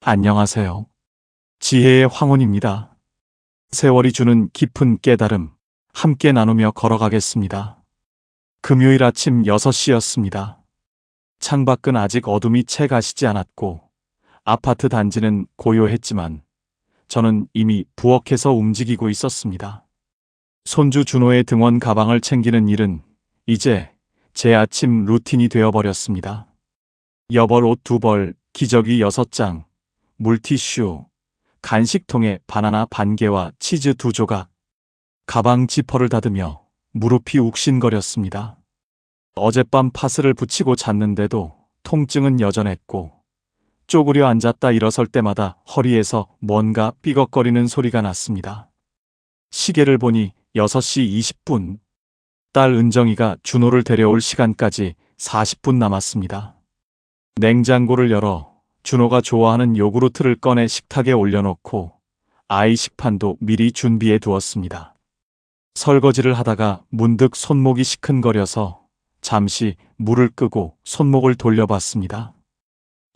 안녕하세요. 지혜의 황혼입니다. 세월이 주는 깊은 깨달음, 함께 나누며 걸어가겠습니다. 금요일 아침 6시였습니다. 창밖은 아직 어둠이 채 가시지 않았고, 아파트 단지는 고요했지만, 저는 이미 부엌에서 움직이고 있었습니다. 손주 준호의 등원 가방을 챙기는 일은 이제 제 아침 루틴이 되어버렸습니다. 여벌 옷 2벌, 기저귀 6장, 물티슈, 간식통에 바나나 반 개와 치즈 2조각. 가방 지퍼를 닫으며 무릎이 욱신거렸습니다. 어젯밤 파스를 붙이고 잤는데도 통증은 여전했고, 쪼그려 앉았다 일어설 때마다 허리에서 뭔가 삐걱거리는 소리가 났습니다. 시계를 보니 6시 20분. 딸 은정이가 준호를 데려올 시간까지 40분 남았습니다. 냉장고를 열어 준호가 좋아하는 요구르트를 꺼내 식탁에 올려놓고 아이 식판도 미리 준비해 두었습니다. 설거지를 하다가 문득 손목이 시큰거려서 잠시 물을 끄고 손목을 돌려봤습니다.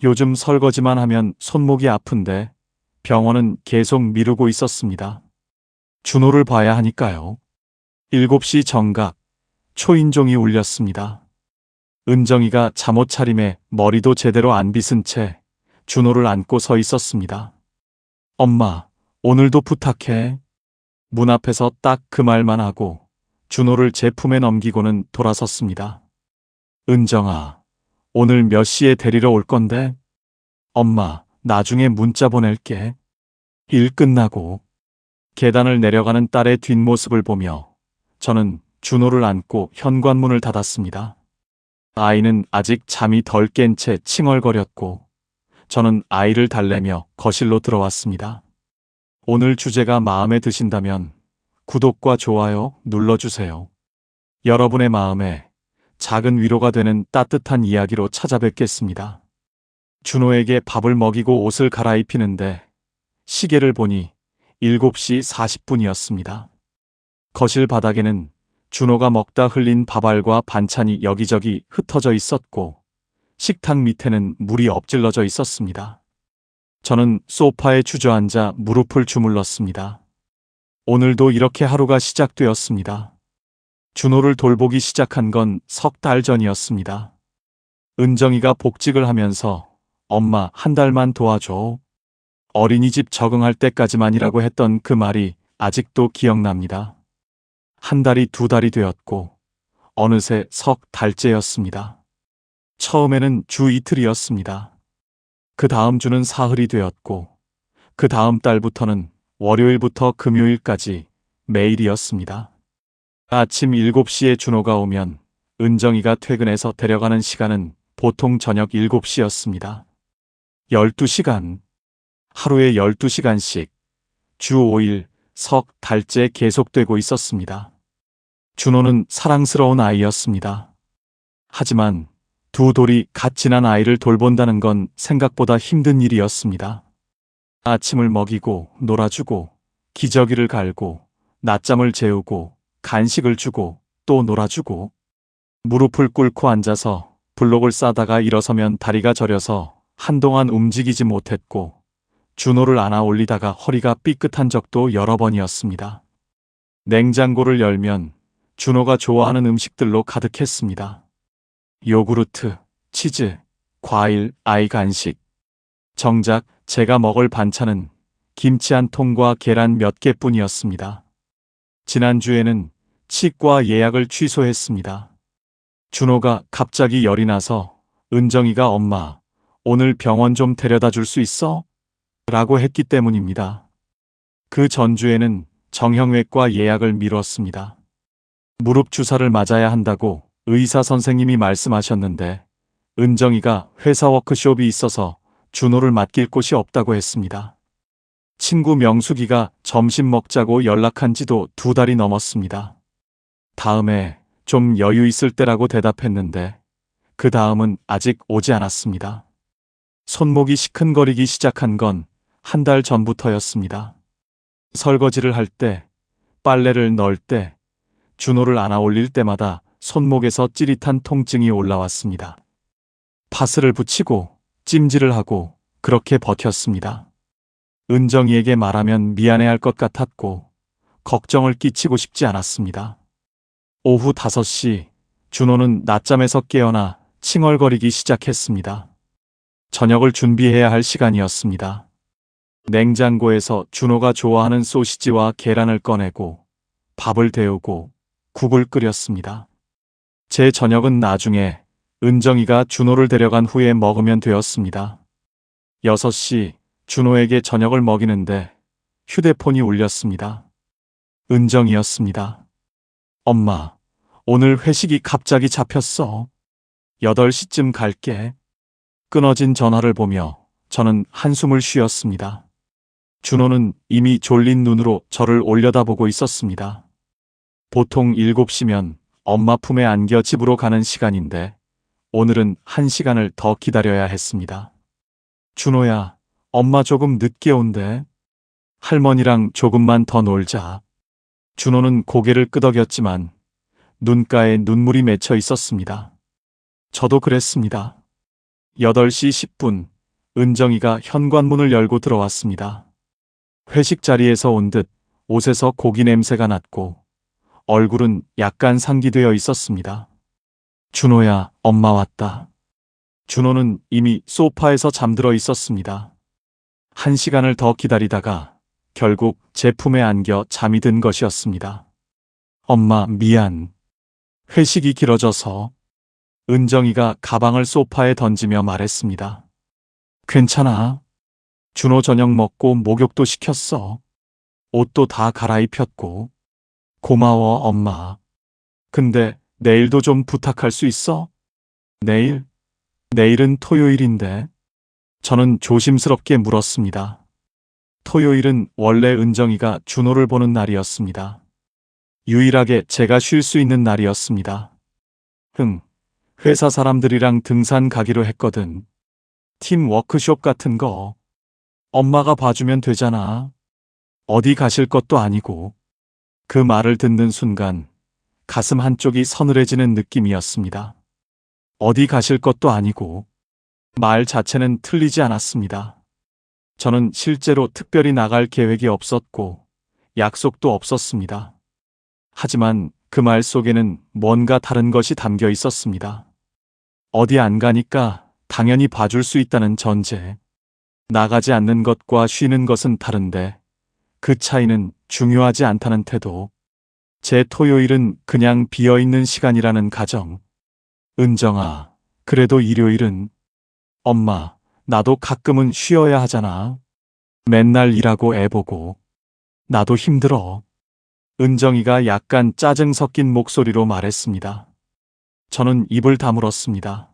요즘 설거지만 하면 손목이 아픈데 병원은 계속 미루고 있었습니다. 준호를 봐야 하니까요. 7시 정각, 초인종이 울렸습니다. 은정이가 잠옷 차림에 머리도 제대로 안 빗은 채 준호를 안고 서 있었습니다. 엄마, 오늘도 부탁해. 문 앞에서 딱 그 말만 하고 준호를 제 품에 넘기고는 돌아섰습니다. 은정아, 오늘 몇 시에 데리러 올 건데? 엄마, 나중에 문자 보낼게. 일 끝나고. 계단을 내려가는 딸의 뒷모습을 보며 저는 준호를 안고 현관문을 닫았습니다. 아이는 아직 잠이 덜 깬 채 칭얼거렸고 저는 아이를 달래며 거실로 들어왔습니다. 오늘 주제가 마음에 드신다면 구독과 좋아요 눌러주세요. 여러분의 마음에 작은 위로가 되는 따뜻한 이야기로 찾아뵙겠습니다. 준호에게 밥을 먹이고 옷을 갈아입히는데 시계를 보니 7시 40분이었습니다. 거실 바닥에는 준호가 먹다 흘린 밥알과 반찬이 여기저기 흩어져 있었고 식탁 밑에는 물이 엎질러져 있었습니다. 저는 소파에 주저앉아 무릎을 주물렀습니다. 오늘도 이렇게 하루가 시작되었습니다. 준호를 돌보기 시작한 건 3달 전이었습니다. 은정이가 복직을 하면서 엄마 1달만 도와줘. 어린이집 적응할 때까지만이라고 했던 그 말이 아직도 기억납니다. 1달이 2달이 되었고 어느새 3달째였습니다. 처음에는 주 이틀이었습니다. 그 다음 주는 사흘이 되었고 그 다음 달부터는 월요일부터 금요일까지 매일이었습니다. 아침 7시에 준호가 오면 은정이가 퇴근해서 데려가는 시간은 보통 저녁 7시였습니다. 12시간, 하루에 12시간씩 주 5일 3달째 계속되고 있었습니다. 준호는 사랑스러운 아이였습니다. 하지만 두 돌이 갓 지난 아이를 돌본다는 건 생각보다 힘든 일이었습니다. 아침을 먹이고 놀아주고 기저귀를 갈고 낮잠을 재우고 간식을 주고 또 놀아주고 무릎을 꿇고 앉아서 블록을 싸다가 일어서면 다리가 저려서 한동안 움직이지 못했고 준호를 안아 올리다가 허리가 삐끗한 적도 여러 번이었습니다. 냉장고를 열면 준호가 좋아하는 음식들로 가득했습니다. 요구르트, 치즈, 과일, 아이 간식. 정작 제가 먹을 반찬은 김치 한 통과 계란 몇 개뿐이었습니다. 지난주에는 치과 예약을 취소했습니다. 준호가 갑자기 열이 나서 은정이가 엄마, 오늘 병원 좀 데려다 줄 수 있어? 라고 했기 때문입니다. 그 전주에는 정형외과 예약을 미뤘습니다. 무릎 주사를 맞아야 한다고 의사 선생님이 말씀하셨는데 은정이가 회사 워크숍이 있어서 준호를 맡길 곳이 없다고 했습니다. 친구 명숙이가 점심 먹자고 연락한 지도 2달이 넘었습니다. 다음에 좀 여유 있을 때라고 대답했는데 그 다음은 아직 오지 않았습니다. 손목이 시큰거리기 시작한 건 1달 전부터였습니다. 설거지를 할 때, 빨래를 넣을 때, 준호를 안아 올릴 때마다 손목에서 찌릿한 통증이 올라왔습니다. 파스를 붙이고 찜질을 하고 그렇게 버텼습니다. 은정이에게 말하면 미안해할 것 같았고 걱정을 끼치고 싶지 않았습니다. 오후 5시 준호는 낮잠에서 깨어나 칭얼거리기 시작했습니다. 저녁을 준비해야 할 시간이었습니다. 냉장고에서 준호가 좋아하는 소시지와 계란을 꺼내고 밥을 데우고 국을 끓였습니다. 제 저녁은 나중에 은정이가 준호를 데려간 후에 먹으면 되었습니다. 6시 준호에게 저녁을 먹이는데 휴대폰이 울렸습니다. 은정이었습니다. 엄마, 오늘 회식이 갑자기 잡혔어. 8시쯤 갈게. 끊어진 전화를 보며 저는 한숨을 쉬었습니다. 준호는 이미 졸린 눈으로 저를 올려다보고 있었습니다. 보통 7시면 엄마 품에 안겨 집으로 가는 시간인데 오늘은 1시간을 더 기다려야 했습니다. 준호야, 엄마 조금 늦게 온대. 할머니랑 조금만 더 놀자. 준호는 고개를 끄덕였지만 눈가에 눈물이 맺혀 있었습니다. 저도 그랬습니다. 8시 10분, 은정이가 현관문을 열고 들어왔습니다. 회식 자리에서 온 듯 옷에서 고기 냄새가 났고 얼굴은 약간 상기되어 있었습니다. 준호야, 엄마 왔다. 준호는 이미 소파에서 잠들어 있었습니다. 1시간을 더 기다리다가 결국 제 품에 안겨 잠이 든 것이었습니다. 엄마, 미안. 회식이 길어져서. 은정이가 가방을 소파에 던지며 말했습니다. 괜찮아. 준호 저녁 먹고 목욕도 시켰어. 옷도 다 갈아입혔고. 고마워, 엄마. 근데 내일도 좀 부탁할 수 있어? 내일? 내일은 토요일인데. 저는 조심스럽게 물었습니다. 토요일은 원래 은정이가 준호를 보는 날이었습니다. 유일하게 제가 쉴 수 있는 날이었습니다. 회사 사람들이랑 등산 가기로 했거든. 팀 워크숍 같은 거. 엄마가 봐주면 되잖아. 어디 가실 것도 아니고. 그 말을 듣는 순간 가슴 한쪽이 서늘해지는 느낌이었습니다. 어디 가실 것도 아니고. 말 자체는 틀리지 않았습니다. 저는 실제로 특별히 나갈 계획이 없었고 약속도 없었습니다. 하지만 그 말 속에는 뭔가 다른 것이 담겨 있었습니다. 어디 안 가니까 당연히 봐줄 수 있다는 전제. 나가지 않는 것과 쉬는 것은 다른데 그 차이는 중요하지 않다는 태도. 제 토요일은 그냥 비어있는 시간이라는 가정. 은정아, 그래도 일요일은. 엄마, 나도 가끔은 쉬어야 하잖아. 맨날 일하고 애 보고. 나도 힘들어. 은정이가 약간 짜증 섞인 목소리로 말했습니다. 저는 입을 다물었습니다.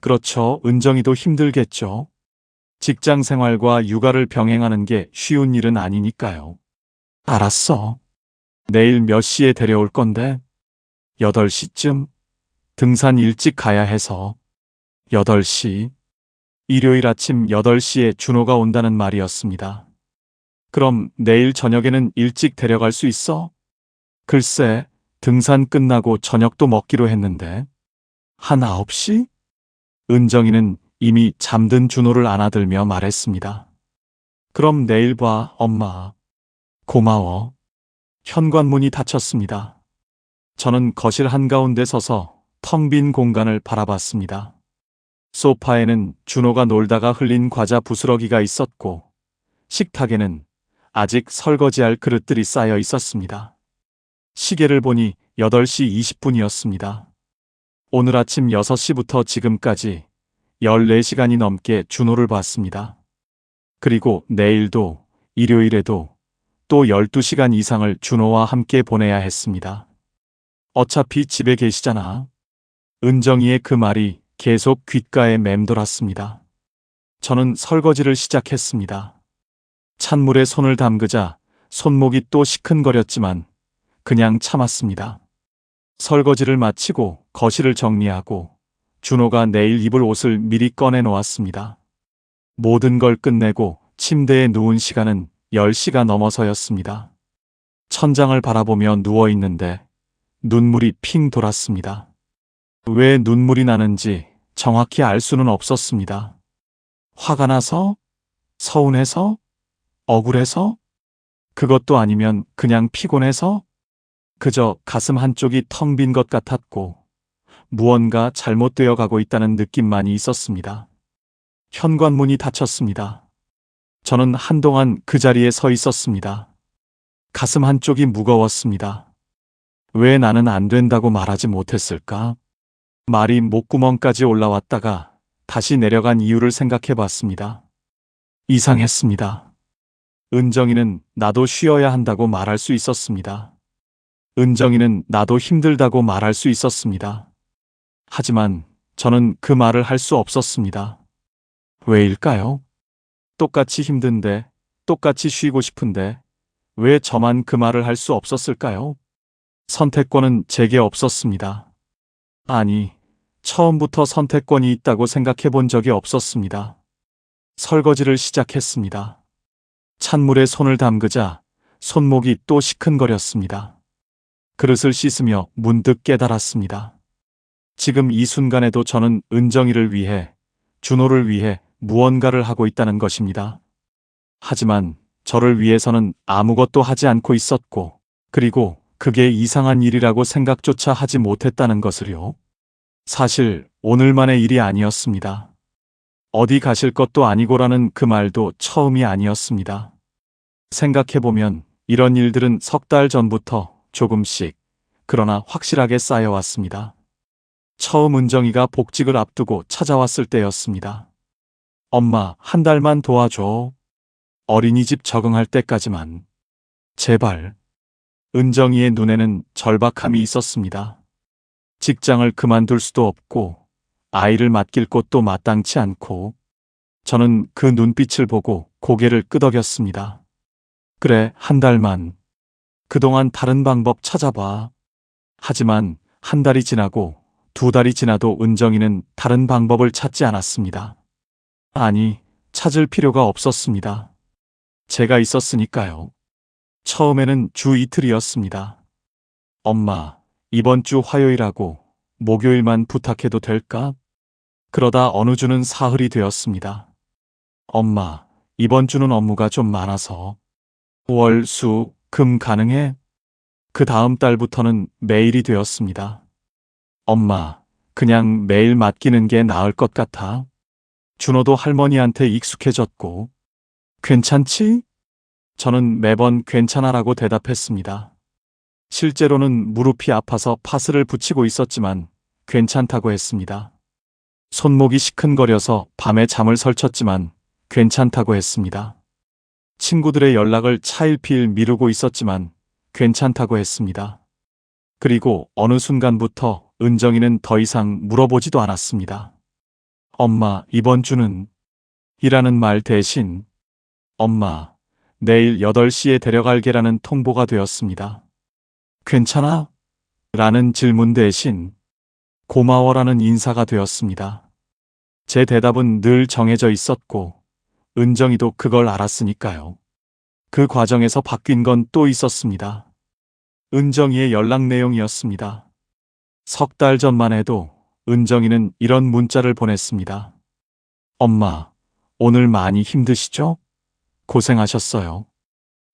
그렇죠, 은정이도 힘들겠죠. 직장 생활과 육아를 병행하는 게 쉬운 일은 아니니까요. 알았어. 내일 몇 시에 데려올 건데? 8시쯤? 등산 일찍 가야 해서. 8시. 일요일 아침 8시에 준호가 온다는 말이었습니다. 그럼 내일 저녁에는 일찍 데려갈 수 있어? 글쎄, 등산 끝나고 저녁도 먹기로 했는데. 한 9시? 은정이는 이미 잠든 준호를 안아들며 말했습니다. 그럼 내일 봐, 엄마. 고마워. 현관문이 닫혔습니다. 저는 거실 한가운데 서서 텅 빈 공간을 바라봤습니다. 소파에는 준호가 놀다가 흘린 과자 부스러기가 있었고 식탁에는 아직 설거지할 그릇들이 쌓여 있었습니다. 시계를 보니 8시 20분이었습니다. 오늘 아침 6시부터 지금까지 14시간이 넘게 준호를 봤습니다. 그리고 내일도 일요일에도 또 12시간 이상을 준호와 함께 보내야 했습니다. 어차피 집에 계시잖아. 은정이의 그 말이 계속 귓가에 맴돌았습니다. 저는 설거지를 시작했습니다. 찬물에 손을 담그자 손목이 또 시큰거렸지만 그냥 참았습니다. 설거지를 마치고 거실을 정리하고 준호가 내일 입을 옷을 미리 꺼내 놓았습니다. 모든 걸 끝내고 침대에 누운 시간은 10시가 넘어서였습니다. 천장을 바라보며 누워 있는데 눈물이 핑 돌았습니다. 왜 눈물이 나는지 정확히 알 수는 없었습니다. 화가 나서? 서운해서? 억울해서? 그것도 아니면 그냥 피곤해서? 그저 가슴 한쪽이 텅 빈 것 같았고 무언가 잘못되어 가고 있다는 느낌만이 있었습니다. 현관문이 닫혔습니다. 저는 한동안 그 자리에 서 있었습니다. 가슴 한쪽이 무거웠습니다. 왜 나는 안 된다고 말하지 못했을까? 말이 목구멍까지 올라왔다가 다시 내려간 이유를 생각해 봤습니다. 이상했습니다. 은정이는 나도 쉬어야 한다고 말할 수 있었습니다. 은정이는 나도 힘들다고 말할 수 있었습니다. 하지만 저는 그 말을 할 수 없었습니다. 왜일까요? 똑같이 힘든데, 똑같이 쉬고 싶은데, 왜 저만 그 말을 할 수 없었을까요? 선택권은 제게 없었습니다. 아니, 처음부터 선택권이 있다고 생각해 본 적이 없었습니다. 설거지를 시작했습니다. 찬물에 손을 담그자 손목이 또 시큰거렸습니다. 그릇을 씻으며 문득 깨달았습니다. 지금 이 순간에도 저는 은정이를 위해, 준호를 위해 무언가를 하고 있다는 것입니다. 하지만 저를 위해서는 아무것도 하지 않고 있었고, 그리고 그게 이상한 일이라고 생각조차 하지 못했다는 것을요. 사실 오늘만의 일이 아니었습니다. 어디 가실 것도 아니고라는 그 말도 처음이 아니었습니다. 생각해보면 이런 일들은 석 달 전부터 조금씩, 그러나 확실하게 쌓여왔습니다. 처음 은정이가 복직을 앞두고 찾아왔을 때였습니다. 엄마, 한 달만 도와줘. 어린이집 적응할 때까지만. 제발. 은정이의 눈에는 절박함이 있었습니다. 직장을 그만둘 수도 없고 아이를 맡길 곳도 마땅치 않고 저는 그 눈빛을 보고 고개를 끄덕였습니다. 그래, 한 달만. 그동안 다른 방법 찾아봐. 하지만 한 달이 지나고 두 달이 지나도 은정이는 다른 방법을 찾지 않았습니다. 아니, 찾을 필요가 없었습니다. 제가 있었으니까요. 처음에는 주 이틀이었습니다. 엄마, 이번 주 화요일하고 목요일만 부탁해도 될까? 그러다 어느 주는 사흘이 되었습니다. 엄마, 이번 주는 업무가 좀 많아서. 월, 수, 금 가능해? 그 다음 달부터는 매일이 되었습니다. 엄마, 그냥 매일 맡기는 게 나을 것 같아. 준호도 할머니한테 익숙해졌고. 괜찮지? 저는 매번 괜찮아라고 대답했습니다. 실제로는 무릎이 아파서 파스를 붙이고 있었지만 괜찮다고 했습니다. 손목이 시큰거려서 밤에 잠을 설쳤지만 괜찮다고 했습니다. 친구들의 연락을 차일피일 미루고 있었지만 괜찮다고 했습니다. 그리고 어느 순간부터 은정이는 더 이상 물어보지도 않았습니다. 엄마, 이번 주는? 이라는 말 대신 엄마, 내일 8시에 데려갈게라는 통보가 되었습니다. 괜찮아? 라는 질문 대신 고마워라는 인사가 되었습니다. 제 대답은 늘 정해져 있었고 은정이도 그걸 알았으니까요. 그 과정에서 바뀐 건 또 있었습니다. 은정이의 연락 내용이었습니다. 석 달 전만 해도 은정이는 이런 문자를 보냈습니다. 엄마, 오늘 많이 힘드시죠? 고생하셨어요.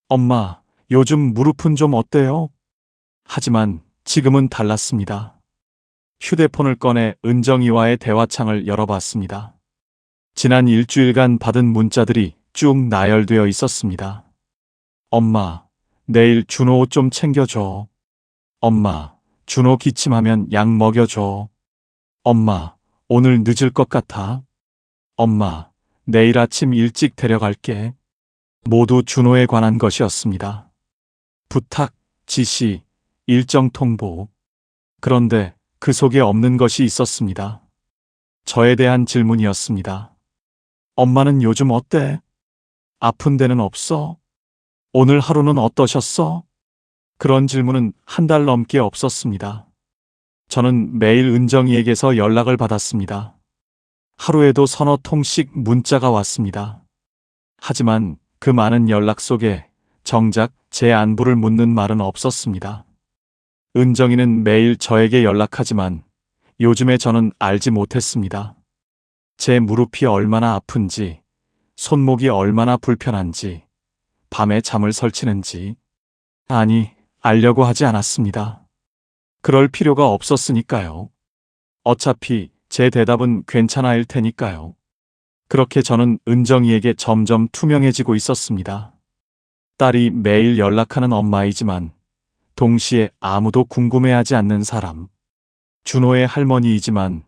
엄마, 요즘 무릎은 좀 어때요? 하지만 지금은 달랐습니다. 휴대폰을 꺼내 은정이와의 대화창을 열어봤습니다. 지난 일주일간 받은 문자들이 쭉 나열되어 있었습니다. 엄마, 내일 준호 옷 좀 챙겨줘. 엄마, 준호 기침하면 약 먹여줘. 엄마, 오늘 늦을 것 같아. 엄마, 내일 아침 일찍 데려갈게. 모두 준호에 관한 것이었습니다. 부탁, 지시, 일정 통보. 그런데 그 속에 없는 것이 있었습니다. 저에 대한 질문이었습니다. 엄마는 요즘 어때? 아픈 데는 없어? 오늘 하루는 어떠셨어? 그런 질문은 한 달 넘게 없었습니다. 저는 매일 은정이에게서 연락을 받았습니다. 하루에도 서너 통씩 문자가 왔습니다. 하지만 그 많은 연락 속에 정작 제 안부를 묻는 말은 없었습니다. 은정이는 매일 저에게 연락하지만 요즘에 저는 알지 못했습니다. 제 무릎이 얼마나 아픈지, 손목이 얼마나 불편한지, 밤에 잠을 설치는지. 아니, 알려고 하지 않았습니다. 그럴 필요가 없었으니까요. 어차피 제 대답은 괜찮아일 테니까요. 그렇게 저는 은정이에게 점점 투명해지고 있었습니다. 딸이 매일 연락하는 엄마이지만 동시에 아무도 궁금해하지 않는 사람. 준호의 할머니이지만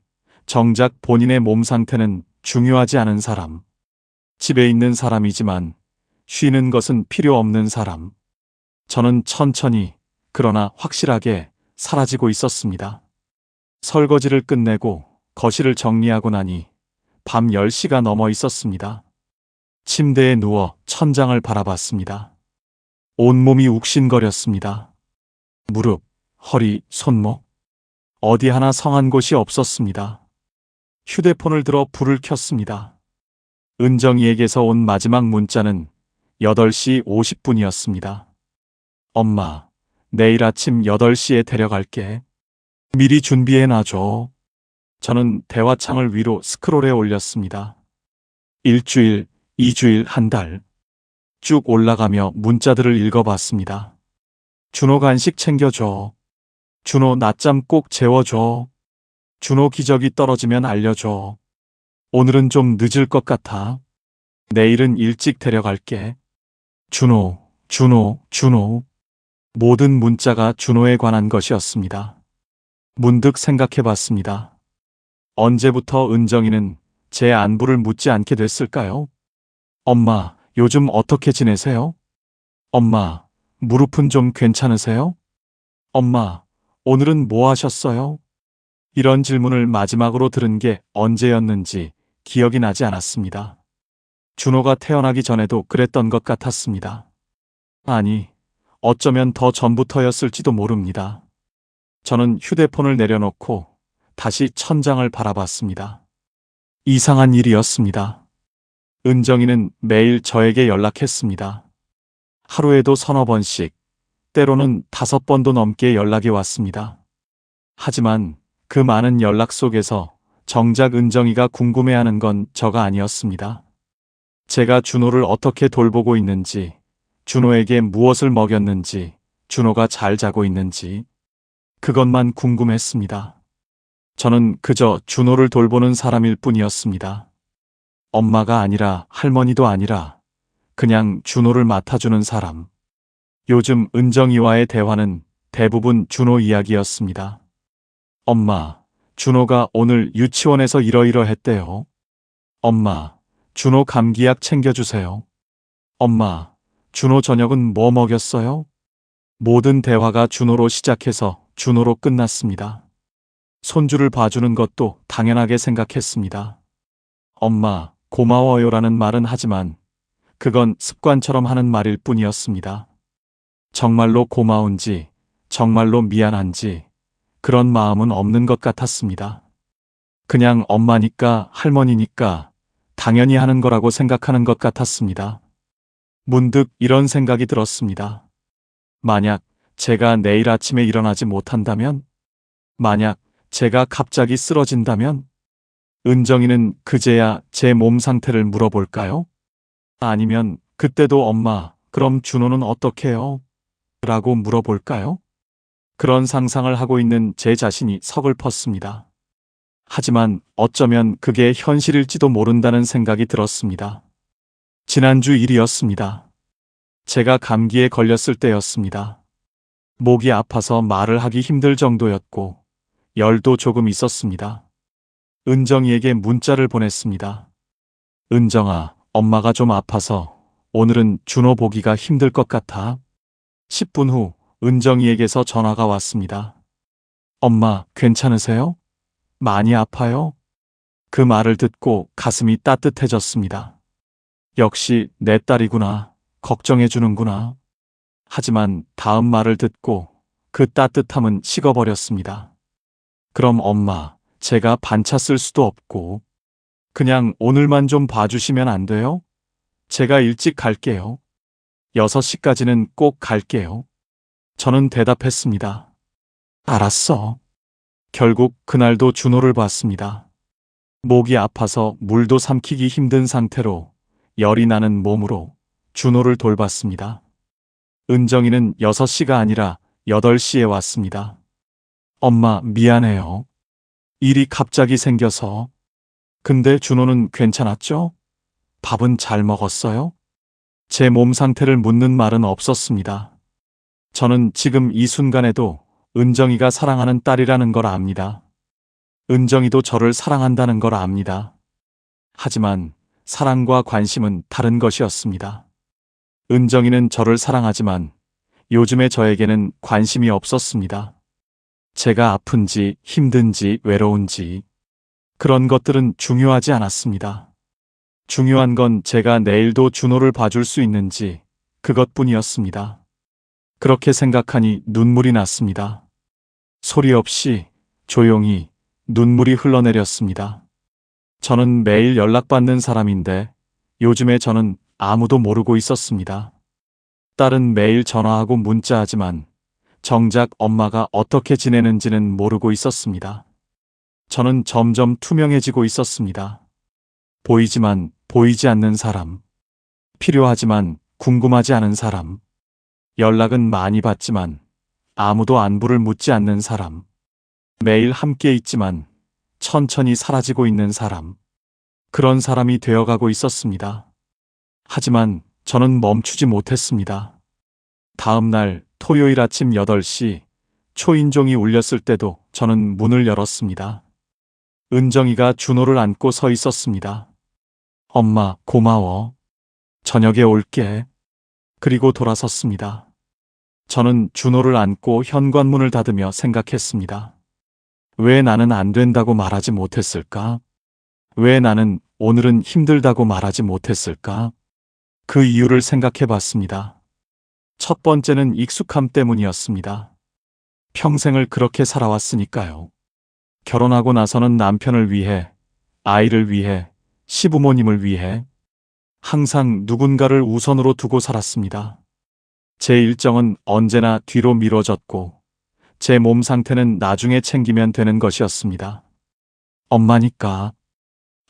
정작 본인의 몸 상태는 중요하지 않은 사람. 집에 있는 사람이지만 쉬는 것은 필요 없는 사람. 저는 천천히 그러나 확실하게 사라지고 있었습니다. 설거지를 끝내고 거실을 정리하고 나니 밤 10시가 넘어 있었습니다. 침대에 누워 천장을 바라봤습니다. 온몸이 욱신거렸습니다. 무릎, 허리, 손목. 어디 하나 성한 곳이 없었습니다. 휴대폰을 들어 불을 켰습니다. 은정이에게서 온 마지막 문자는 8시 50분이었습니다. 엄마, 내일 아침 8시에 데려갈게. 미리 준비해 놔줘. 저는 대화창을 위로 스크롤해 올렸습니다. 일주일, 2주일, 한 달. 쭉 올라가며 문자들을 읽어봤습니다. 준호 간식 챙겨줘. 준호 낮잠 꼭 재워줘. 준호 기저귀 떨어지면 알려줘. 오늘은 좀 늦을 것 같아. 내일은 일찍 데려갈게. 준호, 준호, 준호. 모든 문자가 준호에 관한 것이었습니다. 문득 생각해봤습니다. 언제부터 은정이는 제 안부를 묻지 않게 됐을까요? 엄마, 요즘 어떻게 지내세요? 엄마, 무릎은 좀 괜찮으세요? 엄마, 오늘은 뭐 하셨어요? 이런 질문을 마지막으로 들은 게 언제였는지 기억이 나지 않았습니다. 준호가 태어나기 전에도 그랬던 것 같았습니다. 아니, 어쩌면 더 전부터였을지도 모릅니다. 저는 휴대폰을 내려놓고 다시 천장을 바라봤습니다. 이상한 일이었습니다. 은정이는 매일 저에게 연락했습니다. 하루에도 서너 번씩, 때로는 5번도 넘게 연락이 왔습니다. 하지만 그 많은 연락 속에서 정작 은정이가 궁금해하는 건 저가 아니었습니다. 제가 준호를 어떻게 돌보고 있는지, 준호에게 무엇을 먹였는지, 준호가 잘 자고 있는지, 그것만 궁금했습니다. 저는 그저 준호를 돌보는 사람일 뿐이었습니다. 엄마가 아니라 할머니도 아니라 그냥 준호를 맡아주는 사람. 요즘 은정이와의 대화는 대부분 준호 이야기였습니다. 엄마, 준호가 오늘 유치원에서 이러이러했대요. 엄마, 준호 감기약 챙겨주세요. 엄마, 준호 저녁은 뭐 먹였어요? 모든 대화가 준호로 시작해서 준호로 끝났습니다. 손주를 봐주는 것도 당연하게 생각했습니다. 엄마, 고마워요라는 말은 하지만 그건 습관처럼 하는 말일 뿐이었습니다. 정말로 고마운지, 정말로 미안한지 그런 마음은 없는 것 같았습니다. 그냥 엄마니까 할머니니까 당연히 하는 거라고 생각하는 것 같았습니다. 문득 이런 생각이 들었습니다. 만약 제가 내일 아침에 일어나지 못한다면? 만약 제가 갑자기 쓰러진다면? 은정이는 그제야 제 몸 상태를 물어볼까요? 아니면 그때도 엄마, 그럼 준호는 어떡해요? 라고 물어볼까요? 그런 상상을 하고 있는 제 자신이 서글펐습니다. 하지만 어쩌면 그게 현실일지도 모른다는 생각이 들었습니다. 지난주 일이었습니다. 제가 감기에 걸렸을 때였습니다. 목이 아파서 말을 하기 힘들 정도였고 열도 조금 있었습니다. 은정이에게 문자를 보냈습니다. 은정아, 엄마가 좀 아파서 오늘은 준호 보기가 힘들 것 같아. 10분 후 은정이에게서 전화가 왔습니다. 엄마, 괜찮으세요? 많이 아파요? 그 말을 듣고 가슴이 따뜻해졌습니다. 역시 내 딸이구나. 걱정해주는구나. 하지만 다음 말을 듣고 그 따뜻함은 식어버렸습니다. 그럼 엄마, 제가 반차 쓸 수도 없고 그냥 오늘만 좀 봐주시면 안 돼요? 제가 일찍 갈게요. 6시까지는 꼭 갈게요. 저는 대답했습니다. 알았어. 결국 그날도 준호를 봤습니다. 목이 아파서 물도 삼키기 힘든 상태로 열이 나는 몸으로 준호를 돌봤습니다. 은정이는 6시가 아니라 8시에 왔습니다. 엄마, 미안해요. 일이 갑자기 생겨서. 근데 준호는 괜찮았죠? 밥은 잘 먹었어요? 제 몸 상태를 묻는 말은 없었습니다. 저는 지금 이 순간에도 은정이가 사랑하는 딸이라는 걸 압니다. 은정이도 저를 사랑한다는 걸 압니다. 하지만 사랑과 관심은 다른 것이었습니다. 은정이는 저를 사랑하지만 요즘에 저에게는 관심이 없었습니다. 제가 아픈지 힘든지 외로운지 그런 것들은 중요하지 않았습니다. 중요한 건 제가 내일도 준호를 봐줄 수 있는지 그것뿐이었습니다. 그렇게 생각하니 눈물이 났습니다. 소리 없이 조용히 눈물이 흘러내렸습니다. 저는 매일 연락받는 사람인데 요즘에 저는 아무도 모르고 있었습니다. 딸은 매일 전화하고 문자하지만 정작 엄마가 어떻게 지내는지는 모르고 있었습니다. 저는 점점 투명해지고 있었습니다. 보이지만 보이지 않는 사람, 필요하지만 궁금하지 않은 사람, 연락은 많이 받지만 아무도 안부를 묻지 않는 사람, 매일 함께 있지만 천천히 사라지고 있는 사람, 그런 사람이 되어가고 있었습니다. 하지만 저는 멈추지 못했습니다. 다음 날 토요일 아침 8시 초인종이 울렸을 때도 저는 문을 열었습니다. 은정이가 준호를 안고 서 있었습니다. 엄마, 고마워. 저녁에 올게. 그리고 돌아섰습니다. 저는 준호를 안고 현관문을 닫으며 생각했습니다. 왜 나는 안 된다고 말하지 못했을까? 왜 나는 오늘은 힘들다고 말하지 못했을까? 그 이유를 생각해 봤습니다. 첫 번째는 익숙함 때문이었습니다. 평생을 그렇게 살아왔으니까요. 결혼하고 나서는 남편을 위해, 아이를 위해, 시부모님을 위해 항상 누군가를 우선으로 두고 살았습니다. 제 일정은 언제나 뒤로 미뤄졌고 제 몸 상태는 나중에 챙기면 되는 것이었습니다. 엄마니까,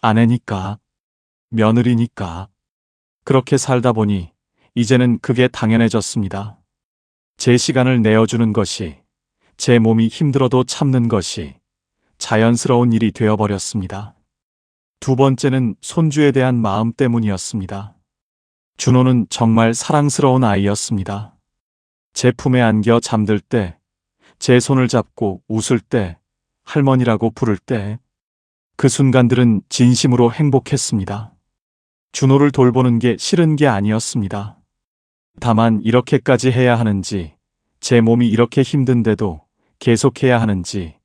아내니까, 며느리니까. 그렇게 살다 보니 이제는 그게 당연해졌습니다. 제 시간을 내어주는 것이, 제 몸이 힘들어도 참는 것이 자연스러운 일이 되어버렸습니다. 두 번째는 손주에 대한 마음 때문이었습니다. 준호는 정말 사랑스러운 아이였습니다. 제 품에 안겨 잠들 때, 제 손을 잡고 웃을 때, 할머니라고 부를 때, 그 순간들은 진심으로 행복했습니다. 준호를 돌보는 게 싫은 게 아니었습니다. 다만 이렇게까지 해야 하는지, 제 몸이 이렇게 힘든데도 계속해야 하는지,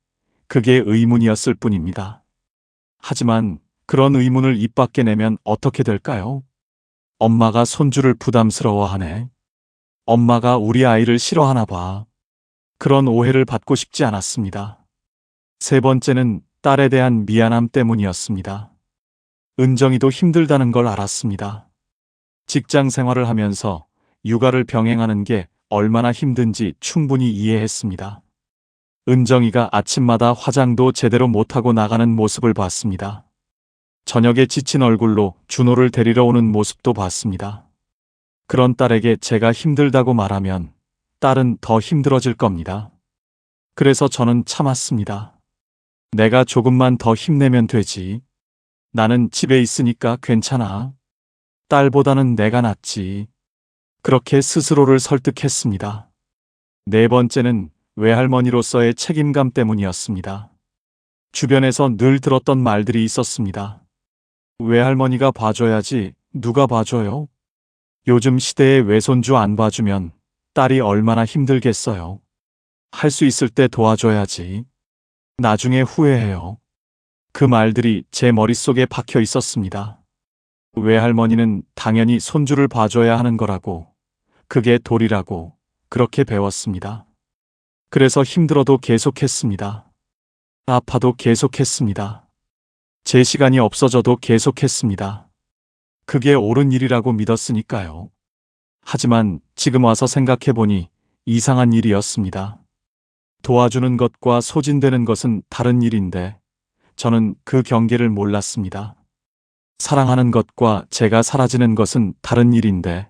그게 의문이었을 뿐입니다. 하지만 그런 의문을 입 밖에 내면 어떻게 될까요? 엄마가 손주를 부담스러워하네. 엄마가 우리 아이를 싫어하나 봐. 그런 오해를 받고 싶지 않았습니다. 세 번째는 딸에 대한 미안함 때문이었습니다. 은정이도 힘들다는 걸 알았습니다. 직장 생활을 하면서 육아를 병행하는 게 얼마나 힘든지 충분히 이해했습니다. 은정이가 아침마다 화장도 제대로 못하고 나가는 모습을 봤습니다. 저녁에 지친 얼굴로 준호를 데리러 오는 모습도 봤습니다. 그런 딸에게 제가 힘들다고 말하면 딸은 더 힘들어질 겁니다. 그래서 저는 참았습니다. 내가 조금만 더 힘내면 되지. 나는 집에 있으니까 괜찮아. 딸보다는 내가 낫지. 그렇게 스스로를 설득했습니다. 네 번째는 외할머니로서의 책임감 때문이었습니다. 주변에서 늘 들었던 말들이 있었습니다. 외할머니가 봐줘야지 누가 봐줘요? 요즘 시대에 외손주 안 봐주면 딸이 얼마나 힘들겠어요. 할 수 있을 때 도와줘야지. 나중에 후회해요. 그 말들이 제 머릿속에 박혀 있었습니다. 외할머니는 당연히 손주를 봐줘야 하는 거라고, 그게 도리라고 그렇게 배웠습니다. 그래서 힘들어도 계속했습니다. 아파도 계속했습니다. 제 시간이 없어져도 계속했습니다. 그게 옳은 일이라고 믿었으니까요. 하지만 지금 와서 생각해보니 이상한 일이었습니다. 도와주는 것과 소진되는 것은 다른 일인데 저는 그 경계를 몰랐습니다. 사랑하는 것과 제가 사라지는 것은 다른 일인데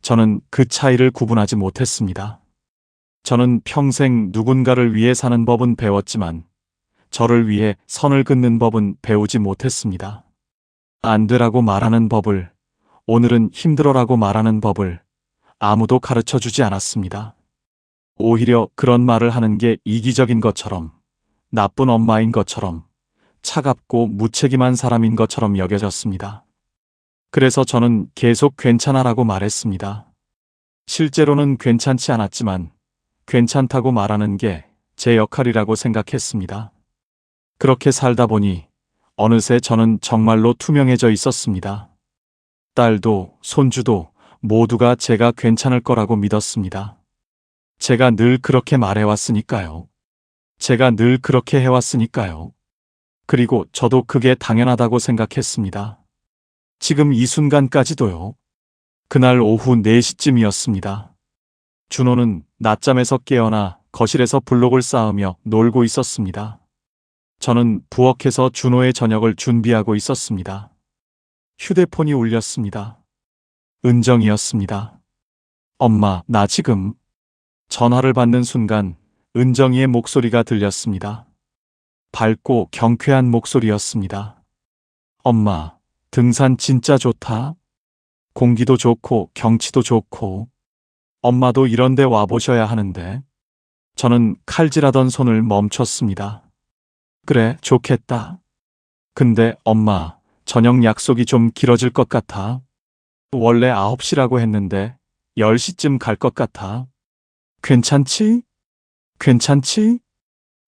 저는 그 차이를 구분하지 못했습니다. 저는 평생 누군가를 위해 사는 법은 배웠지만 저를 위해 선을 긋는 법은 배우지 못했습니다. 안 되라고 말하는 법을, 오늘은 힘들어라고 말하는 법을 아무도 가르쳐 주지 않았습니다. 오히려 그런 말을 하는 게 이기적인 것처럼, 나쁜 엄마인 것처럼, 차갑고 무책임한 사람인 것처럼 여겨졌습니다. 그래서 저는 계속 괜찮아라고 말했습니다. 실제로는 괜찮지 않았지만 괜찮다고 말하는 게 제 역할이라고 생각했습니다. 그렇게 살다 보니 어느새 저는 정말로 투명해져 있었습니다. 딸도 손주도 모두가 제가 괜찮을 거라고 믿었습니다. 제가 늘 그렇게 말해왔으니까요. 제가 늘 그렇게 해왔으니까요. 그리고 저도 그게 당연하다고 생각했습니다. 지금 이 순간까지도요. 그날 오후 4시쯤이었습니다. 준호는 낮잠에서 깨어나 거실에서 블록을 쌓으며 놀고 있었습니다. 저는 부엌에서 준호의 저녁을 준비하고 있었습니다. 휴대폰이 울렸습니다. 은정이었습니다. 엄마, 나 지금. 전화를 받는 순간 은정이의 목소리가 들렸습니다. 밝고 경쾌한 목소리였습니다. 엄마, 등산 진짜 좋다. 공기도 좋고 경치도 좋고. 엄마도 이런 데 와보셔야 하는데. 저는 칼질하던 손을 멈췄습니다. 그래, 좋겠다. 근데 엄마, 저녁 약속이 좀 길어질 것 같아. 원래 9시라고 했는데 10시쯤 갈 것 같아. 괜찮지? 괜찮지?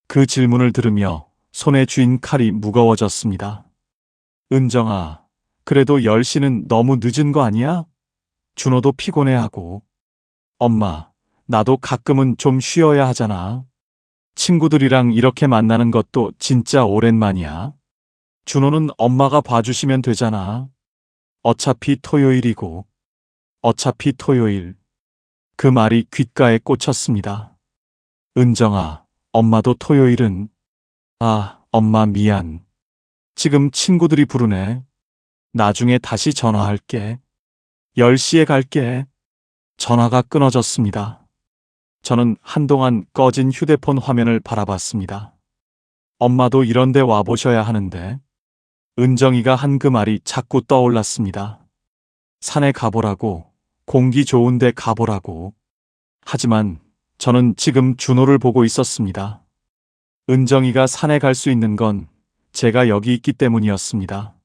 그 질문을 들으며 손에 쥔 칼이 무거워졌습니다. 은정아, 그래도 10시는 너무 늦은 거 아니야? 준호도 피곤해하고. 엄마, 나도 가끔은 좀 쉬어야 하잖아. 친구들이랑 이렇게 만나는 것도 진짜 오랜만이야. 준호는 엄마가 봐주시면 되잖아. 어차피 토요일이고. 어차피 토요일. 그 말이 귓가에 꽂혔습니다. 은정아, 엄마도 토요일은. 아, 엄마 미안. 지금 친구들이 부르네. 나중에 다시 전화할게. 10시에 갈게. 전화가 끊어졌습니다. 저는 한동안 꺼진 휴대폰 화면을 바라봤습니다. 엄마도 이런 데 와보셔야 하는데. 은정이가 한 그 말이 자꾸 떠올랐습니다. 산에 가보라고, 공기 좋은 데 가보라고. 하지만 저는 지금 준호를 보고 있었습니다. 은정이가 산에 갈 수 있는 건 제가 여기 있기 때문이었습니다.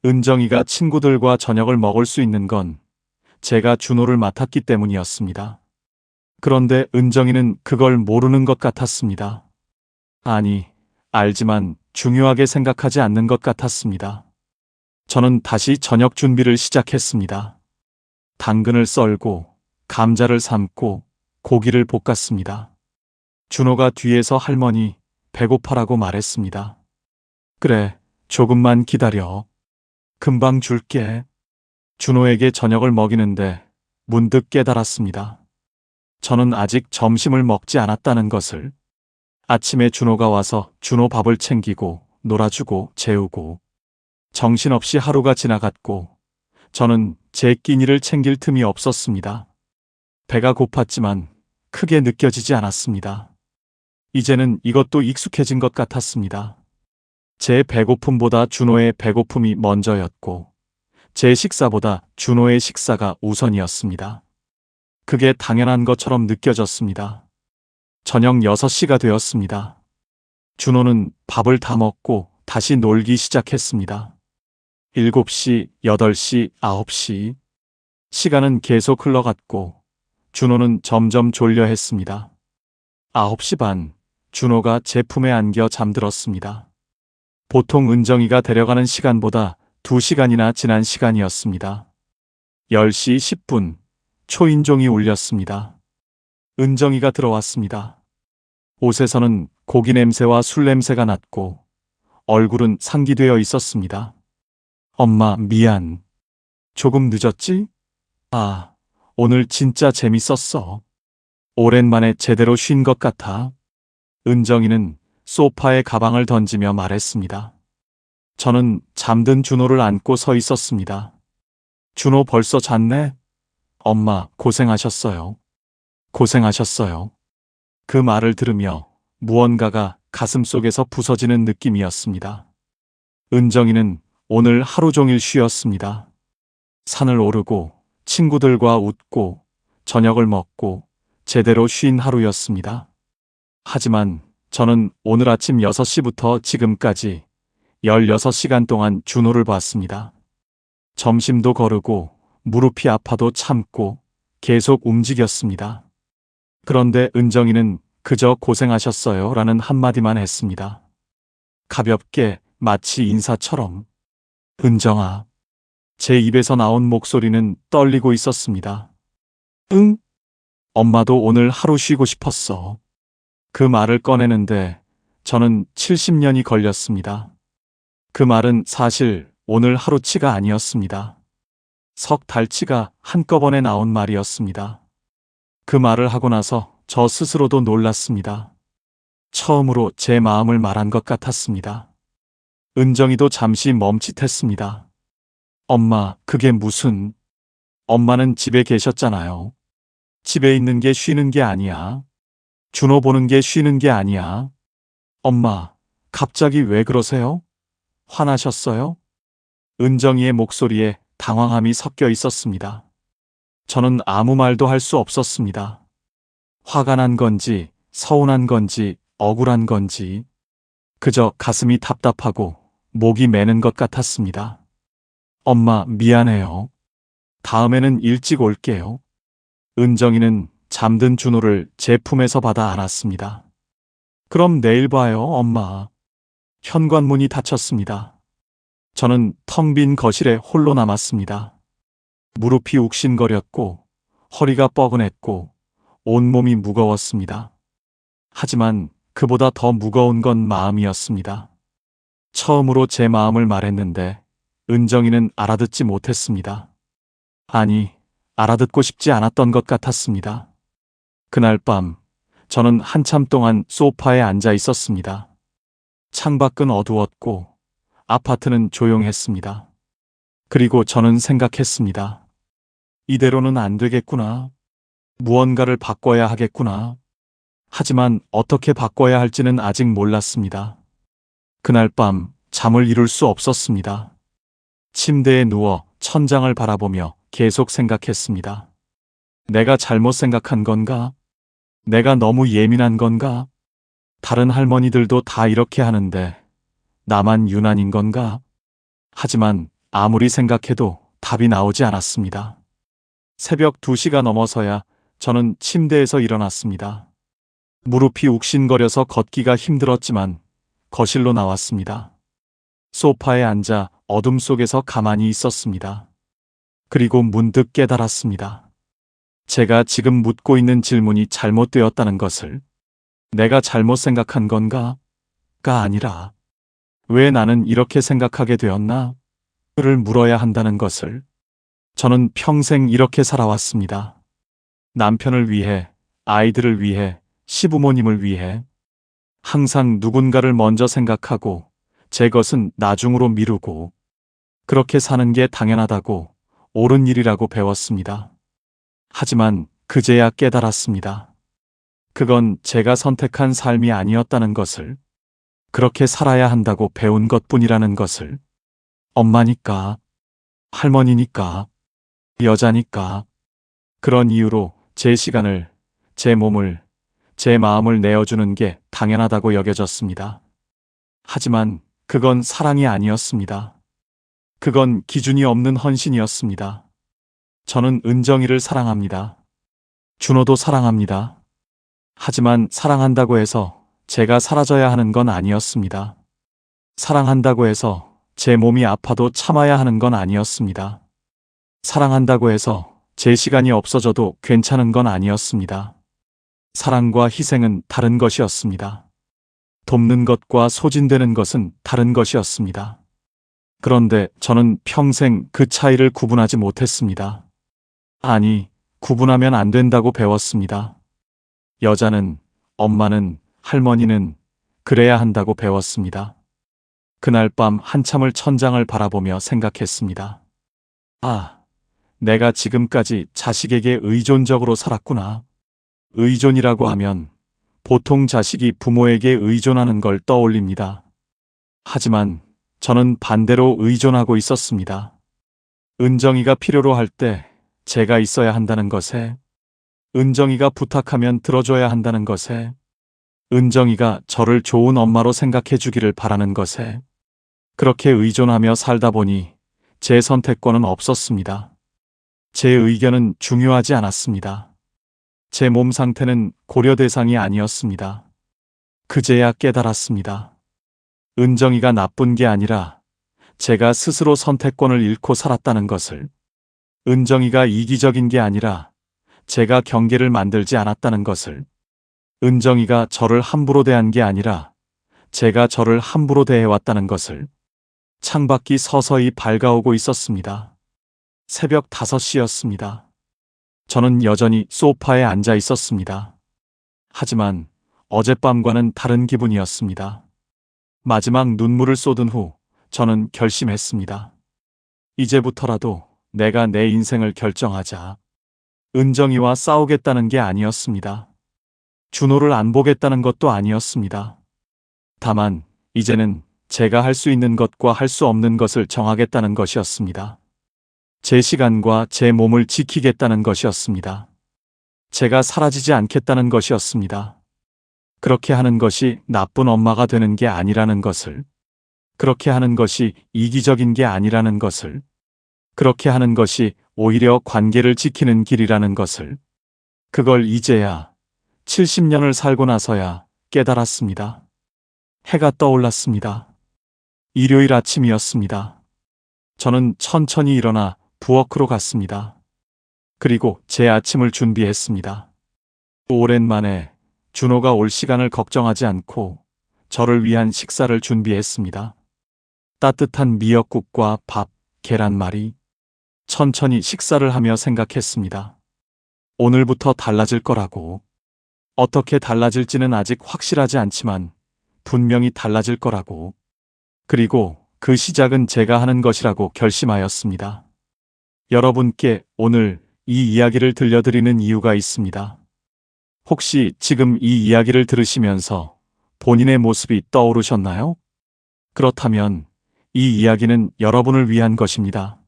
은정이가 친구들과 저녁을 먹을 수 있는 건 제가 준호를 맡았기 때문이었습니다. 그런데 은정이는 그걸 모르는 것 같았습니다. 아니, 알지만 중요하게 생각하지 않는 것 같았습니다. 저는 다시 저녁 준비를 시작했습니다. 당근을 썰고, 감자를 삶고, 고기를 볶았습니다. 준호가 뒤에서 할머니, 배고파라고 말했습니다. 그래, 조금만 기다려. 금방 줄게. 준호에게 저녁을 먹이는데 문득 깨달았습니다. 저는 아직 점심을 먹지 않았다는 것을. 아침에 준호가 와서 준호 밥을 챙기고 놀아주고 재우고 정신없이 하루가 지나갔고 저는 제 끼니를 챙길 틈이 없었습니다. 배가 고팠지만 크게 느껴지지 않았습니다. 이제는 이것도 익숙해진 것 같았습니다. 제 배고픔보다 준호의 배고픔이 먼저였고 제 식사보다 준호의 식사가 우선이었습니다. 그게 당연한 것처럼 느껴졌습니다. 저녁 6시가 되었습니다. 준호는 밥을 다 먹고 다시 놀기 시작했습니다. 7시, 8시, 9시. 시간은 계속 흘러갔고 준호는 점점 졸려했습니다. 9시 반, 준호가 제 품에 안겨 잠들었습니다. 보통 은정이가 데려가는 시간보다 2시간이나 지난 시간이었습니다. 10시 10분, 초인종이 울렸습니다. 은정이가 들어왔습니다. 옷에서는 고기 냄새와 술 냄새가 났고 얼굴은 상기되어 있었습니다. 엄마, 미안. 조금 늦었지? 아, 오늘 진짜 재밌었어. 오랜만에 제대로 쉰 것 같아. 은정이는 소파에 가방을 던지며 말했습니다. 저는 잠든 준호를 안고 서 있었습니다. 준호 벌써 잤네? 엄마, 고생하셨어요. 고생하셨어요. 그 말을 들으며 무언가가 가슴속에서 부서지는 느낌이었습니다. 은정이는 오늘 하루 종일 쉬었습니다. 산을 오르고 친구들과 웃고 저녁을 먹고 제대로 쉰 하루였습니다. 하지만 저는 오늘 아침 6시부터 지금까지 16시간 동안 준호를 봤습니다. 점심도 거르고 무릎이 아파도 참고 계속 움직였습니다. 그런데 은정이는 그저 고생하셨어요 라는 한마디만 했습니다. 가볍게 마치 인사처럼. 은정아. 제 입에서 나온 목소리는 떨리고 있었습니다. 응? 엄마도 오늘 하루 쉬고 싶었어. 그 말을 꺼내는데 저는 70년이 걸렸습니다. 그 말은 사실 오늘 하루치가 아니었습니다. 석 달치가 한꺼번에 나온 말이었습니다. 그 말을 하고 나서 저 스스로도 놀랐습니다. 처음으로 제 마음을 말한 것 같았습니다. 은정이도 잠시 멈칫했습니다. 엄마, 그게 무슨... 엄마는 집에 계셨잖아요. 집에 있는 게 쉬는 게 아니야. 준호 보는 게 쉬는 게 아니야. 엄마, 갑자기 왜 그러세요? 화나셨어요? 은정이의 목소리에 당황함이 섞여 있었습니다. 저는 아무 말도 할 수 없었습니다. 화가 난 건지, 서운한 건지, 억울한 건지, 그저 가슴이 답답하고 목이 메는 것 같았습니다. 엄마, 미안해요. 다음에는 일찍 올게요. 은정이는 잠든 준호를 제 품에서 받아 안았습니다. 그럼 내일 봐요, 엄마. 현관문이 닫혔습니다. 저는 텅 빈 거실에 홀로 남았습니다. 무릎이 욱신거렸고 허리가 뻐근했고 온몸이 무거웠습니다. 하지만 그보다 더 무거운 건 마음이었습니다. 처음으로 제 마음을 말했는데 은정이는 알아듣지 못했습니다. 아니, 알아듣고 싶지 않았던 것 같았습니다. 그날 밤 저는 한참 동안 소파에 앉아 있었습니다. 창밖은 어두웠고 아파트는 조용했습니다. 그리고 저는 생각했습니다. 이대로는 안 되겠구나. 무언가를 바꿔야 하겠구나. 하지만 어떻게 바꿔야 할지는 아직 몰랐습니다. 그날 밤 잠을 이룰 수 없었습니다. 침대에 누워 천장을 바라보며 계속 생각했습니다. 내가 잘못 생각한 건가? 내가 너무 예민한 건가? 다른 할머니들도 다 이렇게 하는데 나만 유난인 건가? 하지만 아무리 생각해도 답이 나오지 않았습니다. 새벽 2시가 넘어서야 저는 침대에서 일어났습니다. 무릎이 욱신거려서 걷기가 힘들었지만 거실로 나왔습니다. 소파에 앉아 어둠 속에서 가만히 있었습니다. 그리고 문득 깨달았습니다. 제가 지금 묻고 있는 질문이 잘못되었다는 것을. 내가 잘못 생각한 건가?가 아니라 왜 나는 이렇게 생각하게 되었나? 를 물어야 한다는 것을. 저는 평생 이렇게 살아왔습니다. 남편을 위해, 아이들을 위해, 시부모님을 위해. 항상 누군가를 먼저 생각하고 제 것은 나중으로 미루고 그렇게 사는 게 당연하다고 옳은 일이라고 배웠습니다. 하지만 그제야 깨달았습니다. 그건 제가 선택한 삶이 아니었다는 것을. 그렇게 살아야 한다고 배운 것뿐이라는 것을. 엄마니까, 할머니니까, 여자니까. 그런 이유로 제 시간을, 제 몸을, 제 마음을 내어주는 게 당연하다고 여겨졌습니다. 하지만 그건 사랑이 아니었습니다. 그건 기준이 없는 헌신이었습니다. 저는 은정이를 사랑합니다. 준호도 사랑합니다. 하지만 사랑한다고 해서 제가 사라져야 하는 건 아니었습니다. 사랑한다고 해서 제 몸이 아파도 참아야 하는 건 아니었습니다. 사랑한다고 해서 제 시간이 없어져도 괜찮은 건 아니었습니다. 사랑과 희생은 다른 것이었습니다. 돕는 것과 소진되는 것은 다른 것이었습니다. 그런데 저는 평생 그 차이를 구분하지 못했습니다. 아니, 구분하면 안 된다고 배웠습니다. 여자는, 엄마는, 할머니는 그래야 한다고 배웠습니다. 그날 밤 한참을 천장을 바라보며 생각했습니다. 아, 내가 지금까지 자식에게 의존적으로 살았구나. 의존이라고 하면 보통 자식이 부모에게 의존하는 걸 떠올립니다. 하지만 저는 반대로 의존하고 있었습니다. 은정이가 필요로 할 때 제가 있어야 한다는 것에, 은정이가 부탁하면 들어줘야 한다는 것에, 은정이가 저를 좋은 엄마로 생각해 주기를 바라는 것에, 그렇게 의존하며 살다 보니 제 선택권은 없었습니다. 제 의견은 중요하지 않았습니다. 제 몸 상태는 고려 대상이 아니었습니다. 그제야 깨달았습니다. 은정이가 나쁜 게 아니라 제가 스스로 선택권을 잃고 살았다는 것을, 은정이가 이기적인 게 아니라 제가 경계를 만들지 않았다는 것을, 은정이가 저를 함부로 대한 게 아니라 제가 저를 함부로 대해왔다는 것을. 창밖이 서서히 밝아오고 있었습니다. 새벽 5시였습니다. 저는 여전히 소파에 앉아 있었습니다. 하지만 어젯밤과는 다른 기분이었습니다. 마지막 눈물을 쏟은 후 저는 결심했습니다. 이제부터라도 내가 내 인생을 결정하자. 은정이와 싸우겠다는 게 아니었습니다. 준호를 안 보겠다는 것도 아니었습니다. 다만 이제는 제가 할 수 있는 것과 할 수 없는 것을 정하겠다는 것이었습니다. 제 시간과 제 몸을 지키겠다는 것이었습니다. 제가 사라지지 않겠다는 것이었습니다. 그렇게 하는 것이 나쁜 엄마가 되는 게 아니라는 것을, 그렇게 하는 것이 이기적인 게 아니라는 것을, 그렇게 하는 것이 오히려 관계를 지키는 길이라는 것을, 그걸 이제야 70년을 살고 나서야 깨달았습니다. 해가 떠올랐습니다. 일요일 아침이었습니다. 저는 천천히 일어나 부엌으로 갔습니다. 그리고 제 아침을 준비했습니다. 오랜만에 준호가 올 시간을 걱정하지 않고 저를 위한 식사를 준비했습니다. 따뜻한 미역국과 밥, 계란말이. 천천히 식사를 하며 생각했습니다. 오늘부터 달라질 거라고. 어떻게 달라질지는 아직 확실하지 않지만 분명히 달라질 거라고. 그리고 그 시작은 제가 하는 것이라고 결심하였습니다. 여러분께 오늘 이 이야기를 들려드리는 이유가 있습니다. 혹시 지금 이 이야기를 들으시면서 본인의 모습이 떠오르셨나요? 그렇다면 이 이야기는 여러분을 위한 것입니다.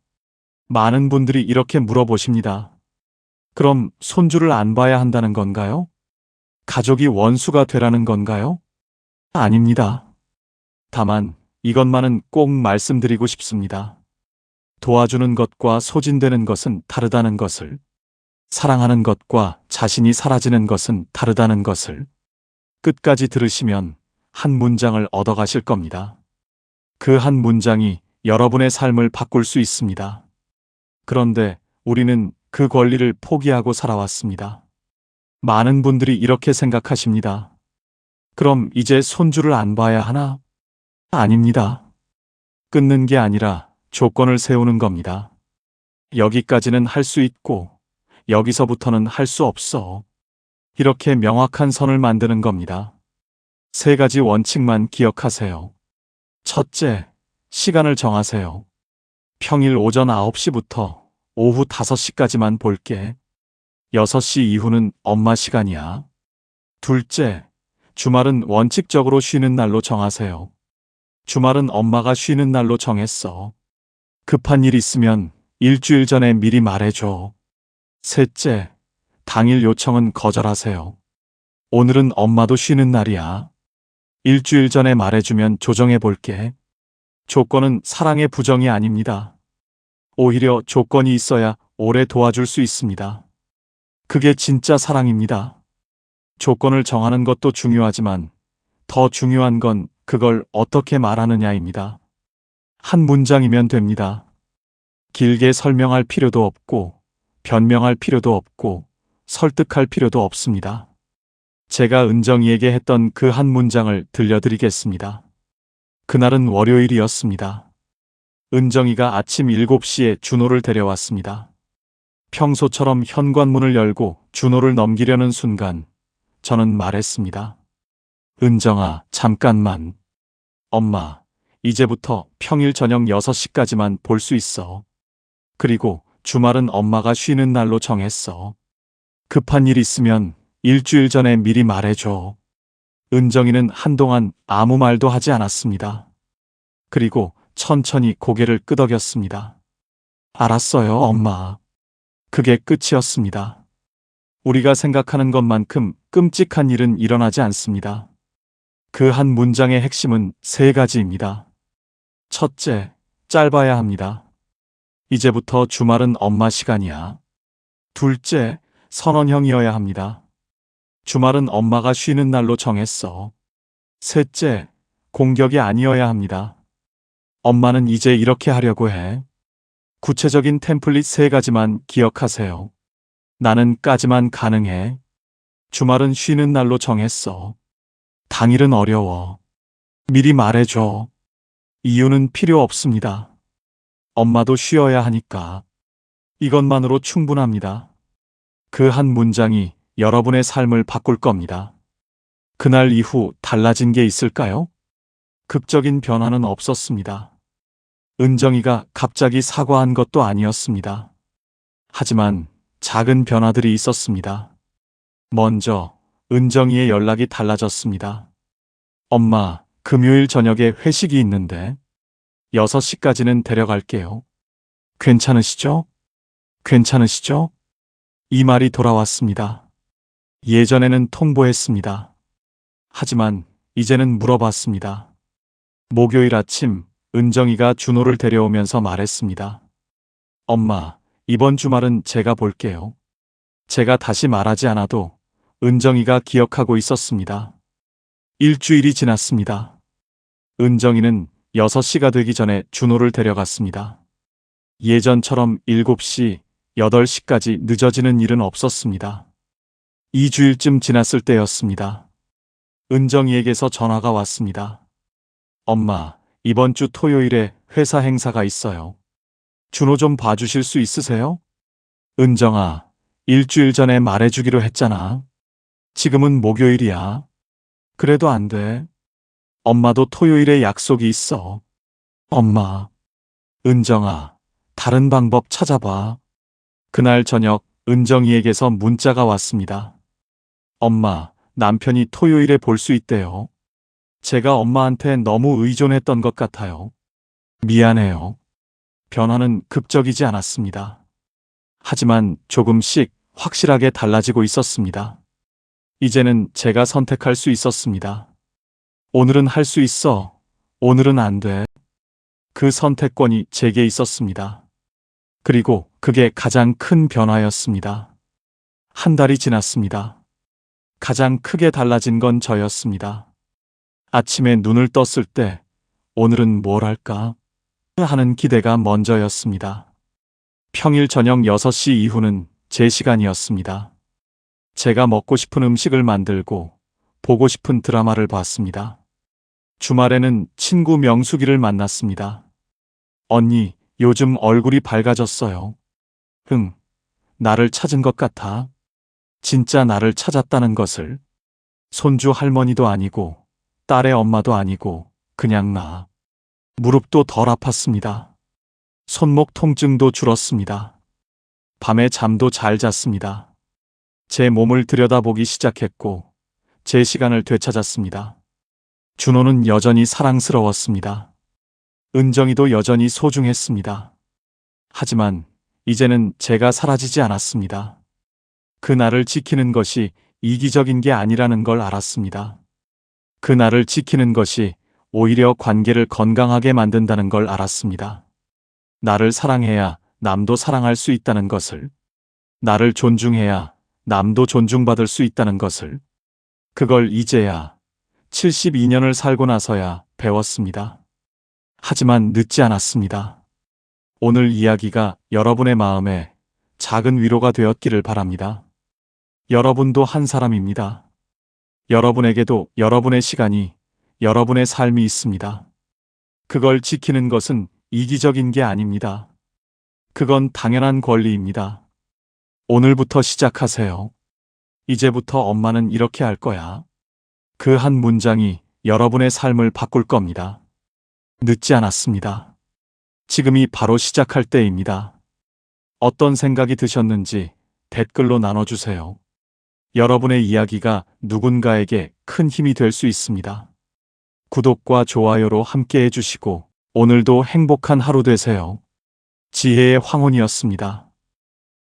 많은 분들이 이렇게 물어보십니다. 그럼 손주를 안 봐야 한다는 건가요? 가족이 원수가 되라는 건가요? 아닙니다. 다만 이것만은 꼭 말씀드리고 싶습니다. 도와주는 것과 소진되는 것은 다르다는 것을, 사랑하는 것과 자신이 사라지는 것은 다르다는 것을 끝까지 들으시면 한 문장을 얻어가실 겁니다. 그 한 문장이 여러분의 삶을 바꿀 수 있습니다. 그런데 우리는 그 권리를 포기하고 살아왔습니다. 많은 분들이 이렇게 생각하십니다. 그럼 이제 손주를 안 봐야 하나? 아닙니다. 끊는 게 아니라 조건을 세우는 겁니다. 여기까지는 할 수 있고 여기서부터는 할 수 없어. 이렇게 명확한 선을 만드는 겁니다. 3가지 원칙만 기억하세요. 첫째, 시간을 정하세요. 평일 오전 9시부터 오후 5시까지만 볼게. 6시 이후는 엄마 시간이야. 둘째, 주말은 원칙적으로 쉬는 날로 정하세요. 주말은 엄마가 쉬는 날로 정했어. 급한 일 있으면 일주일 전에 미리 말해줘. 셋째, 당일 요청은 거절하세요. 오늘은 엄마도 쉬는 날이야. 일주일 전에 말해주면 조정해 볼게. 조건은 사랑의 부정이 아닙니다. 오히려 조건이 있어야 오래 도와줄 수 있습니다. 그게 진짜 사랑입니다. 조건을 정하는 것도 중요하지만 더 중요한 건 그걸 어떻게 말하느냐입니다. 한 문장이면 됩니다. 길게 설명할 필요도 없고 변명할 필요도 없고 설득할 필요도 없습니다. 제가 은정이에게 했던 그 한 문장을 들려드리겠습니다. 그날은 월요일이었습니다. 은정이가 아침 7시에 준호를 데려왔습니다. 평소처럼 현관문을 열고 준호를 넘기려는 순간 저는 말했습니다. 은정아, 잠깐만. 엄마, 이제부터 평일 저녁 6시까지만 볼 수 있어. 그리고 주말은 엄마가 쉬는 날로 정했어. 급한 일 있으면 일주일 전에 미리 말해줘. 은정이는 한동안 아무 말도 하지 않았습니다. 그리고 천천히 고개를 끄덕였습니다. 알았어요, 엄마. 그게 끝이었습니다. 우리가 생각하는 것만큼 끔찍한 일은 일어나지 않습니다. 그 한 문장의 핵심은 3가지입니다. 첫째, 짧아야 합니다. 이제부터 주말은 엄마 시간이야. 둘째, 선언형이어야 합니다. 주말은 엄마가 쉬는 날로 정했어. 셋째, 공격이 아니어야 합니다. 엄마는 이제 이렇게 하려고 해. 구체적인 템플릿 3가지만 기억하세요. 나는까지만 가능해. 주말은 쉬는 날로 정했어. 당일은 어려워. 미리 말해줘. 이유는 필요 없습니다. 엄마도 쉬어야 하니까. 이것만으로 충분합니다. 그 한 문장이 여러분의 삶을 바꿀 겁니다. 그날 이후 달라진 게 있을까요? 극적인 변화는 없었습니다. 은정이가 갑자기 사과한 것도 아니었습니다. 하지만 작은 변화들이 있었습니다. 먼저 은정이의 연락이 달라졌습니다. 엄마, 금요일 저녁에 회식이 있는데 6시까지는 데려갈게요. 괜찮으시죠? 괜찮으시죠? 이 말이 돌아왔습니다. 예전에는 통보했습니다. 하지만 이제는 물어봤습니다. 목요일 아침 은정이가 준호를 데려오면서 말했습니다. 엄마, 이번 주말은 제가 볼게요. 제가 다시 말하지 않아도 은정이가 기억하고 있었습니다. 일주일이 지났습니다. 은정이는 6시가 되기 전에 준호를 데려갔습니다. 예전처럼 7시, 8시까지 늦어지는 일은 없었습니다. 2주일쯤 지났을 때였습니다. 은정이에게서 전화가 왔습니다. 엄마, 이번 주 토요일에 회사 행사가 있어요. 준호 좀 봐주실 수 있으세요? 은정아, 일주일 전에 말해주기로 했잖아. 지금은 목요일이야. 그래도 안 돼. 엄마도 토요일에 약속이 있어. 엄마. 은정아, 다른 방법 찾아봐. 그날 저녁 은정이에게서 문자가 왔습니다. 엄마, 남편이 토요일에 볼 수 있대요. 제가 엄마한테 너무 의존했던 것 같아요. 미안해요. 변화는 극적이지 않았습니다. 하지만 조금씩 확실하게 달라지고 있었습니다. 이제는 제가 선택할 수 있었습니다. 오늘은 할 수 있어. 오늘은 안 돼. 그 선택권이 제게 있었습니다. 그리고 그게 가장 큰 변화였습니다. 한 달이 지났습니다. 가장 크게 달라진 건 저였습니다. 아침에 눈을 떴을 때 오늘은 뭘 할까 하는 기대가 먼저였습니다. 평일 저녁 6시 이후는 제 시간이었습니다. 제가 먹고 싶은 음식을 만들고 보고 싶은 드라마를 봤습니다. 주말에는 친구 명숙이를 만났습니다. 언니, 요즘 얼굴이 밝아졌어요. 응, 나를 찾은 것 같아. 진짜 나를 찾았다는 것을. 손주 할머니도 아니고 딸의 엄마도 아니고 그냥 나. 무릎도 덜 아팠습니다. 손목 통증도 줄었습니다. 밤에 잠도 잘 잤습니다. 제 몸을 들여다보기 시작했고 제 시간을 되찾았습니다. 준호는 여전히 사랑스러웠습니다. 은정이도 여전히 소중했습니다. 하지만 이제는 제가 사라지지 않았습니다. 그 나를 지키는 것이 이기적인 게 아니라는 걸 알았습니다. 그 나를 지키는 것이 오히려 관계를 건강하게 만든다는 걸 알았습니다. 나를 사랑해야 남도 사랑할 수 있다는 것을, 나를 존중해야 남도 존중받을 수 있다는 것을, 그걸 이제야 72년을 살고 나서야 배웠습니다. 하지만 늦지 않았습니다. 오늘 이야기가 여러분의 마음에 작은 위로가 되었기를 바랍니다. 여러분도 한 사람입니다. 여러분에게도 여러분의 시간이, 여러분의 삶이 있습니다. 그걸 지키는 것은 이기적인 게 아닙니다. 그건 당연한 권리입니다. 오늘부터 시작하세요. 이제부터 엄마는 이렇게 할 거야. 그 한 문장이 여러분의 삶을 바꿀 겁니다. 늦지 않았습니다. 지금이 바로 시작할 때입니다. 어떤 생각이 드셨는지 댓글로 나눠주세요. 여러분의 이야기가 누군가에게 큰 힘이 될 수 있습니다. 구독과 좋아요로 함께 해주시고 오늘도 행복한 하루 되세요. 지혜의 황혼이었습니다.